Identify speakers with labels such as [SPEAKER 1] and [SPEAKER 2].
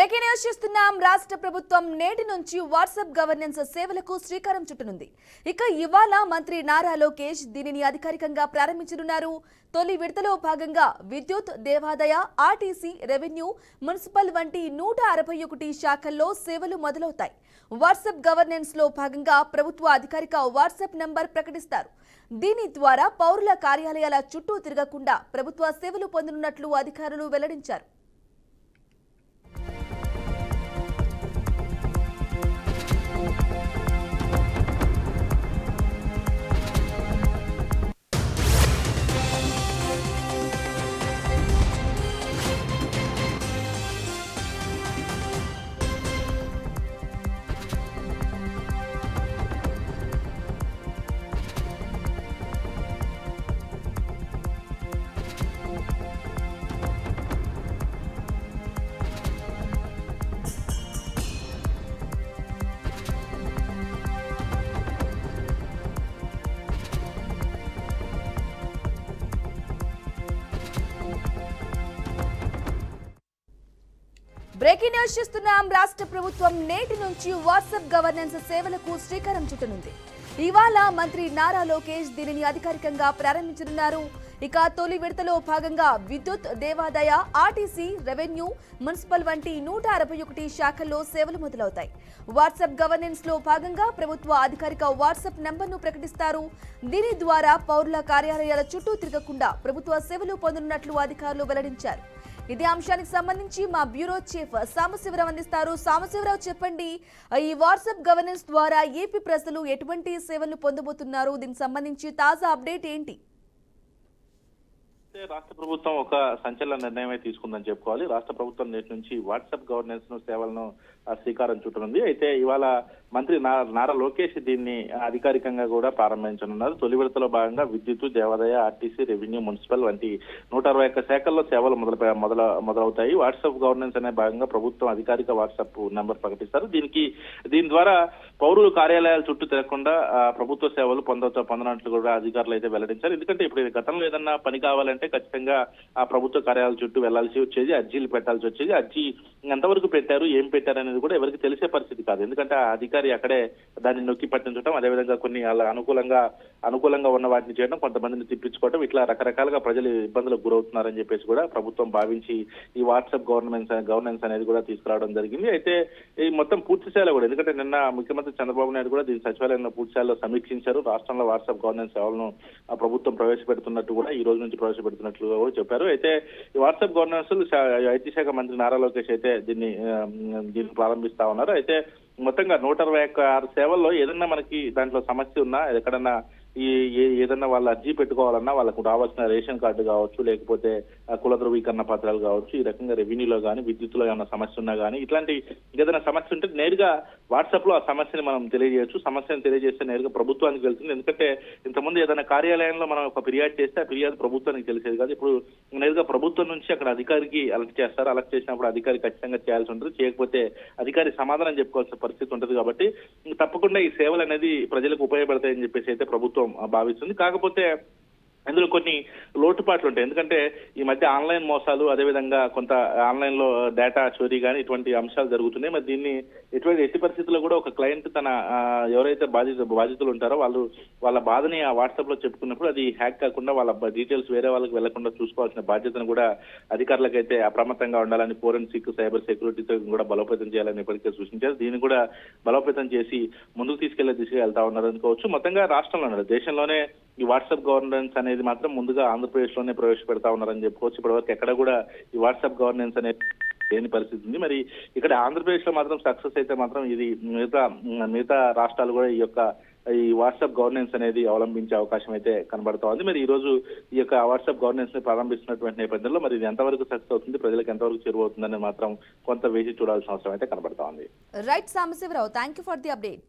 [SPEAKER 1] Breaking news చూస్తున్నాం. రాష్ట్ర ప్రభుత్వం నేటి నుంచి వాట్సాప్ గవర్నెన్స్ సేవలకు శ్రీకారం చుట్టనుంది. ఇక ఇవాళ మంత్రి నారా లోకేష్ దీనిని అధికారికంగా ప్రారంభించనున్నారు. తొలి విడతలో భాగంగా విద్యుత్, దేవాదాయ, ఆర్టీసీ, రెవెన్యూ, మున్సిపల్ వంటి 161 శాఖల్లో సేవలు మొదలవుతాయి. వాట్సాప్ గవర్నెన్స్ లో భాగంగా ప్రభుత్వ అధికారిక వాట్సాప్ నంబర్ ప్రకటిస్తారు. దీని ద్వారా పౌరుల కార్యాలయాల చుట్టూ తిరగకుండా ప్రభుత్వ సేవలు పొందనున్నట్లు అధికారులు వెల్లడించారు. బ్రేకింగ్ న్యూస్ చూస్తున్నాం. రాష్ట్ర ప్రభుత్వం నేటి నుంచి వాట్సాప్ గవర్నెన్స్ సేవలకు శ్రీకారం చుట్టనుంది. ఇవాళ మంత్రి నారా లోకేష్ దీనిని అధికారికంగా ప్రారంభించనున్నారు. ఇక తొలి విడతలో భాగంగా విద్యుత్, దేవాదాయ, ఆర్టీసీ, రెవెన్యూ, మున్సిపల్ వంటి 161 శాఖల్లో సేవలు మొదలవుతాయి. వాట్సాప్ గవర్నెన్స్ లో భాగంగా ప్రభుత్వ అధికారిక వాట్సాప్ నంబర్ను ప్రకటిస్తారు. దీని ద్వారా పౌరుల కార్యాలయాల చుట్టూ తిరగకుండా ప్రభుత్వ సేవలు పొందనున్నట్లు అధికారులు వెల్లడించారు. ఇదే అంశానికి సంబంధించి మా బ్యూరో చీఫ్ సాంబశివరావు అందిస్తారు. సాంబశివరావు, చెప్పండి, ఈ వాట్సాప్ గవర్నెన్స్ ద్వారా ఏపీ ప్రజలు ఎటువంటి సేవలు పొందబోతున్నారు? దీనికి సంబంధించి తాజా అప్డేట్ ఏంటి?
[SPEAKER 2] రాష్ట్ర ప్రభుత్వం ఒక సంచలన నిర్ణయమే తీసుకుందని చెప్పుకోవాలి. రాష్ట్ర ప్రభుత్వం నేటి నుంచి వాట్సాప్ గవర్నెన్స్ సేవలను శ్రీకారం చుట్టనుంది. అయితే ఇవాళ మంత్రి నారా లోకేష్ దీన్ని అధికారికంగా కూడా ప్రారంభించనున్నారు. తొలి విడతలో భాగంగా విద్యుత్, దేవాదాయ, ఆర్టీసీ, రెవెన్యూ, మున్సిపల్ వంటి 161 శాఖల్లో సేవలు మొదలవుతాయి. వాట్సాప్ గవర్నెన్స్ అనే భాగంగా ప్రభుత్వం అధికారిక వాట్సాప్ నంబర్ ప్రకటిస్తారు. దీని ద్వారా పౌరులు కార్యాలయాల చుట్టూ తిరగకుండా ప్రభుత్వ సేవలు పొందనట్లు కూడా అధికారులు అయితే వెల్లడించారు. ఎందుకంటే ఇప్పుడు గతంలో ఏదన్నా పని కావాలంటే ఖచ్చితంగా ఆ ప్రభుత్వ కార్యాలయాల చుట్టూ వెళ్లాల్సి వచ్చేది, అర్జీలు పెట్టాల్సి వచ్చేది. అర్జీ ఎంతవరకు పెట్టారు, ఏం పెట్టారు అనేది కూడా ఎవరికి తెలిసే పరిస్థితి కాదు. ఎందుకంటే ఆ అధికారి అక్కడే దాన్ని నొక్కి పట్టించడం, అదేవిధంగా కొన్ని అలా అనుకూలంగా ఉన్న వాటిని చేయడం, కొంతమందిని తిప్పించుకోవడం, ఇట్లా రకరకాలుగా ప్రజలు ఇబ్బందులకు గురవుతున్నారని చెప్పేసి కూడా ప్రభుత్వం భావించి ఈ వాట్సాప్ గవర్నెన్స్ అనేది కూడా తీసుకురావడం జరిగింది. అయితే ఈ మొత్తం పూర్తి స్థాయిలో కూడా, ఎందుకంటే నిన్న ముఖ్యమంత్రి చంద్రబాబు నాయుడు కూడా దీని సచివాలయంలో పూర్తి స్థాయిలో సమీక్షించారు. రాష్ట్రంలో వాట్సాప్ గవర్నెన్స్ సేవలను ప్రభుత్వం ప్రవేశపెడుతున్నట్టు కూడా ఈ రోజు నుంచి ప్రవేశపెడుతున్నట్లు కూడా చెప్పారు. అయితే ఈ వాట్సాప్ గవర్నెన్స్ ఐటీ శాఖ మంత్రి నారా లోకేష్ అయితే దీన్ని ప్రారంభిస్తా ఉన్నారు. అయితే మొత్తంగా 126 సేవల్లో ఏదన్నా మనకి దాంట్లో సమస్య ఉన్నా, ఎక్కడన్నా ఏదన్నా వాళ్ళు అర్జీ పెట్టుకోవాలన్నా వాళ్ళకు రావాల్సిన రేషన్ కార్డు కావచ్చు, లేకపోతే కుల ధృవీకరణ పత్రాలు కావచ్చు, ఈ రకంగా రెవెన్యూలో కానీ విద్యుత్తులో ఏమైనా సమస్య ఉన్నా కానీ ఇట్లాంటి ఏదైనా సమస్య ఉంటే నేరుగా వాట్సాప్ లో ఆ సమస్యని మనం తెలియజేయచ్చు. సమస్యను తెలియజేస్తే నేరుగా ప్రభుత్వానికి వెళ్తుంది. ఎందుకంటే ఇంతకుముందు ఏదైనా కార్యాలయంలో మనం ఒక ఫిర్యాదు చేస్తే ఆ ఫిర్యాదు ప్రభుత్వానికి తెలిసేది కాదు. ఇప్పుడు నేరుగా ప్రభుత్వం నుంచి అక్కడ అధికారికి అలర్ట్ చేస్తారు. అలర్ట్ చేసినప్పుడు అధికారి ఖచ్చితంగా చేయాల్సి ఉంటుంది. చేయకపోతే అధికారి సమాధానం చెప్పుకోవాల్సిన పరిస్థితి ఉంటుంది. కాబట్టి తప్పకుండా ఈ సేవలు అనేది ప్రజలకు ఉపయోగపడతాయని చెప్పేసి అయితే ప్రభుత్వం భావిస్తుంది. కాకపోతే ఇందులో కొన్ని లోటుపాట్లు ఉంటాయి. ఎందుకంటే ఈ మధ్య ఆన్లైన్ మోసాలు, అదేవిధంగా కొంత ఆన్లైన్ లో డేటా చోరీ కానీ ఇటువంటి అంశాలు జరుగుతున్నాయి. మరి దీన్ని ఎట్టి పరిస్థితుల్లో కూడా ఒక క్లయింట్ తన ఎవరైతే బాధితులు ఉంటారో వాళ్ళ బాధని ఆ వాట్సాప్ లో చెప్పుకున్నప్పుడు అది హ్యాక్ కాకుండా వాళ్ళ డీటెయిల్స్ వేరే వాళ్ళకి వెళ్లకుండా చూసుకోవాల్సిన బాధ్యతను కూడా అధికారులకైతే అప్రమత్తంగా ఉండాలని ఫోరెన్సిక్, సైబర్ సెక్యూరిటీతో కూడా బలోపేతం చేయాలని ఇప్పటికే సూచించారు. దీన్ని కూడా బలోపేతం చేసి ముందుకు తీసుకెళ్లే దిశగా వెళ్తా ఉన్నారు అనుకోవచ్చు. మొత్తంగా రాష్ట్రంలో, దేశంలోనే ఈ వాట్సాప్ గవర్నెన్స్ అనేది మాత్రం ముందుగా ఆంధ్రప్రదేశ్ లోనే ప్రవేశపెడతా ఉన్నారని చెప్పుకోవచ్చు. ఇప్పటివరకు ఎక్కడ కూడా ఈ వాట్సాప్ గవర్నెన్స్ అనేది లేని పరిస్థితి ఉంది. మరి ఇక్కడ ఆంధ్రప్రదేశ్ లో మాత్రం సక్సెస్ అయితే మాత్రం ఇది మిగతా రాష్ట్రాలు కూడా ఈ వాట్సాప్ గవర్నెన్స్ అనేది అవలంబించే అవకాశం అయితే కనబడతా ఉంది. మరి ఈ రోజు ఈ యొక్క వాట్సాప్ గవర్నెన్స్ ని ప్రారంభిస్తున్నటువంటి నేపథ్యంలో మరి ఇది ఎంతవరకు సక్సెస్ అవుతుంది, ప్రజలకు ఎంతవరకు చేరువవుతుందని మాత్రం కొంత వేచి చూడాల్సిన అవసరం అయితే కనబడతా ఉంది.
[SPEAKER 1] Right Sambasivarao, thank you for the update.